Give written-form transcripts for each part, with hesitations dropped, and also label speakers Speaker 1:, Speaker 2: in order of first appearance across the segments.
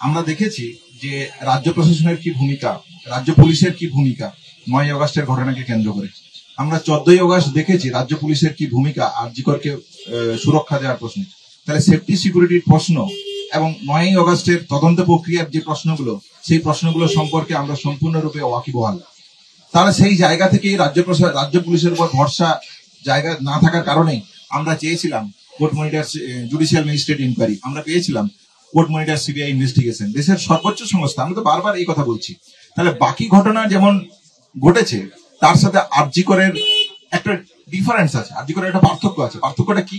Speaker 1: আমরা দেখেছি যে রাজ্য প্রশাসনের কি ভূমিকা, রাজ্য পুলিশের কি ভূমিকা 9ই আগস্টের ঘটনাকে কেন্দ্র করে। আমরা 14ই আগস্ট দেখেছি রাজ্য পুলিশের কি ভূমিকা আরজি করকে সুরক্ষা দেওয়ার প্রশ্নে। তাহলে সেফটি সিকিউরিটির প্রশ্ন এবং 9ই আগস্টের তদন্ত প্রক্রিয়ার যে প্রশ্নগুলো, সেই প্রশ্নগুলো সম্পর্কে আমরা সম্পূর্ণরূপে ওয়াকিবহাল। তাহলে সেই জায়গা থেকেই রাজ্য পুলিশের উপর ভরসা জায়গা না থাকার কারণেই আমরা চেয়েছিলাম court monitor judicial magistrate inquiry, আমরা পেয়েছিলাম কোর্ট মনিটর সিবিআই ইনভেস্টিগেশন, দেশের সর্বোচ্চ সংস্থা। আমরা তো বারবার এই কথা বলছি। তাহলে বাকি ঘটনা যেমন ঘটেছে তার সাথে আরজি করের একটা ডিফারেন্স আছে, আরজি করের একটা পার্থক্য আছে। পার্থক্যটা কি?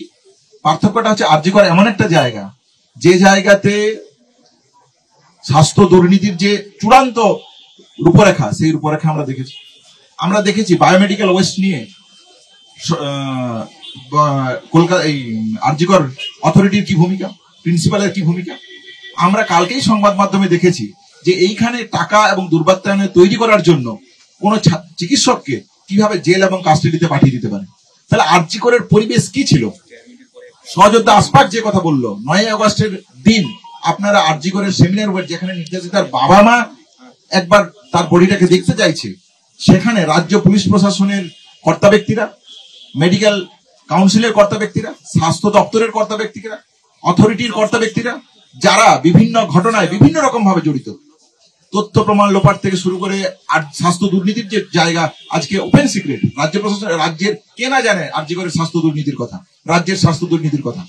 Speaker 1: পার্থক্যটা হচ্ছে আরজি করে এমন একটা জায়গা, যে জায়গাতে স্বাস্থ্য দুর্নীতির যে চূড়ান্ত রূপরেখা, সেই রূপরেখা আমরা দেখেছি বায়োমেডিক্যাল ওয়েস্ট নিয়ে কলকাতা এই আরজিকর অথরিটির কি ভূমিকা, প্রিন্সিপালের কি ভূমিকা। আমরা কালকেই সংবাদ মাধ্যমে দেখেছি যে এইখানে টাকা এবং দুর্বৃত্তায়ন তৈরি করার জন্য কোন চিকিৎসককে কিভাবে জেল এবং কাস্টাডিতে পাঠিয়ে দিতে পারে। তাহলে আরজিকরের পরিবেশ কি ছিল? সহযোদ্ধা আসপাক যে কথা বললো, 9ই আগস্টের দিন আপনারা আরজিকরের সেমিনার ওয়ার্ড, যেখানে নির্যাতিতার বাবা মা একবার তার বডিটাকে দেখতে চাইছে, সেখানে রাজ্য পুলিশ প্রশাসনের কর্তা ব্যক্তিরা, মেডিকেল কাউন্সিলের কর্তা ব্যক্তিরা, স্বাস্থ্য দপ্তরের কর্তা ব্যক্তিরা, অথরিটির কর্তা ব্যক্তিরা, যারা বিভিন্ন ঘটনায় বিভিন্ন রকম ভাবে জড়িত, তথ্য প্রমাণ লোপাট থেকে শুরু করে স্বাস্থ্য দুর্নীতির যে জায়গা আজকে ওপেন সিক্রেট, রাজ্য প্রশাসন, রাজ্যের কে না জানে আরজিকরের স্বাস্থ্য দুর্নীতির কথা, রাজ্যের স্বাস্থ্য দুর্নীতির কথা।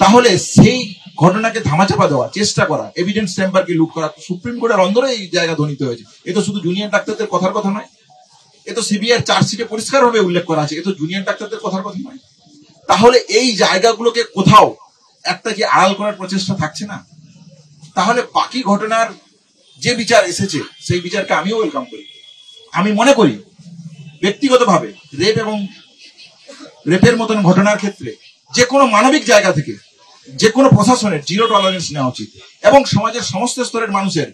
Speaker 1: তাহলে সেই ঘটনাকে ধামাচাপা দেওয়া, চেষ্টা করা, এভিডেন্স চেম্বারকে লুট করা, সুপ্রিম কোর্টের অন্দরে এই জায়গা ধ্বনিত হয়েছে। এ তো শুধু জুনিয়র ডাক্তারদের কথার কথা নয়, এ তো সিবিআই চার্জশিটে পরিষ্কার ভাবে উল্লেখ করা আছে, এ তো জুনিয়র ডাক্তারদের কথার কথা নয়। তাহলে এই জায়গাগুলোকে কোথাও একটা কি আড়াল করার প্রচেষ্টা থাকছে না? তাহলে বাকি ঘটনার যে বিচার এসেছে সেই বিচারকে আমিও ওয়েলকাম করি। আমি মনে করি ব্যক্তিগতভাবে রেপের মতন ঘটনার ক্ষেত্রে যে কোনো মানবিক জায়গা থেকে যে কোনো প্রশাসনের জিরো টলারেন্স নেওয়া উচিত, এবং সমাজের সমস্ত স্তরের মানুষের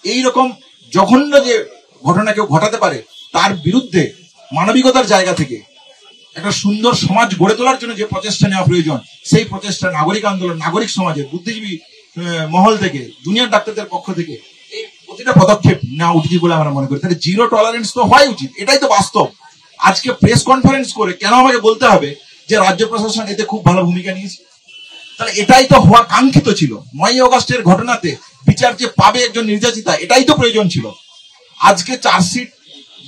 Speaker 1: এইরকম জঘন্য যে ঘটনা কেউ ঘটাতে পারে তার বিরুদ্ধে মানবিকতার জায়গা থেকে একটা সুন্দর সমাজ গড়ে তোলার জন্য যে প্রচেষ্টা নেওয়া প্রয়োজন, সেই প্রচেষ্টা নাগরিক আন্দোলন, নাগরিক সমাজের বুদ্ধিজীবী মহল থেকে, জুনিয়র ডাক্তারদের পক্ষ থেকে এই প্রতিটা পদক্ষেপ নেওয়া উচিত বলে আমরা মনে করি। তাহলে জিরো টলারেন্স তো হওয়াই উচিত, এটাই তো বাস্তব। আজকে প্রেস কনফারেন্স করে কেন আমাকে বলতে হবে যে রাজ্য প্রশাসন এতে খুব ভালো ভূমিকা নিয়েছে? তাহলে এটাই তো হওয়া কাঙ্ক্ষিত ছিল। 9ই আগস্টের ঘটনাতে বিচার যে পাবে একজন নির্যাতিতা, এটাই তো প্রয়োজন ছিল। আজকে চার্জশিট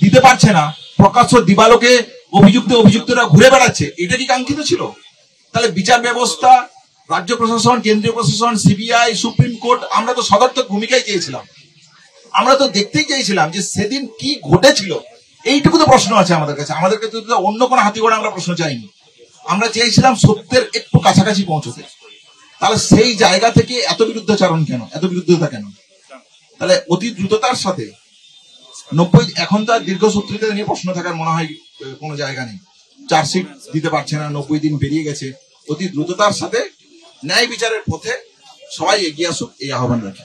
Speaker 1: দিতে পারছে না, প্রকাশ্য দিবালোকে অভিযুক্তরা ঘুরে বেড়াচ্ছে, এটা কি কাঙ্ক্ষিত ছিল? তাহলে বিচার ব্যবস্থা, রাজ্য প্রশাসন, কেন্দ্রীয় প্রশাসন, সিবিআই, সুপ্রিম কোর্ট, আমরা তো সদর্থক ভূমিকাই চেয়েছিলাম। আমরা তো দেখতেই চাইছিলাম যে সেদিন কি ঘটেছিল, এইটুকু তো প্রশ্ন আছে আমাদের কাছে। আমাদেরকে তো অন্য কোনো হাতিগোড়া আমরা প্রশ্ন চাইনি, আমরা চেয়েছিলাম সত্যের একটু কাছাকাছি পৌঁছতে। তাহলে সেই জায়গা থেকে এত বিরুদ্ধাচরণ কেন, এত বিরুদ্ধতা কেন? তাহলে অতি দ্রুততার সাথে 90, এখন তো আর দীর্ঘসূত্রিতা নিয়ে প্রশ্ন থাকার মনে হয় কোনো জায়গা নেই। চার্জশিট দিতে পারছে না, 90 দিন পেরিয়ে গেছে। অতি দ্রুততার সাথে ন্যায় বিচারের পথে সবাই এগিয়ে আসুক, এই আহ্বান রাখে।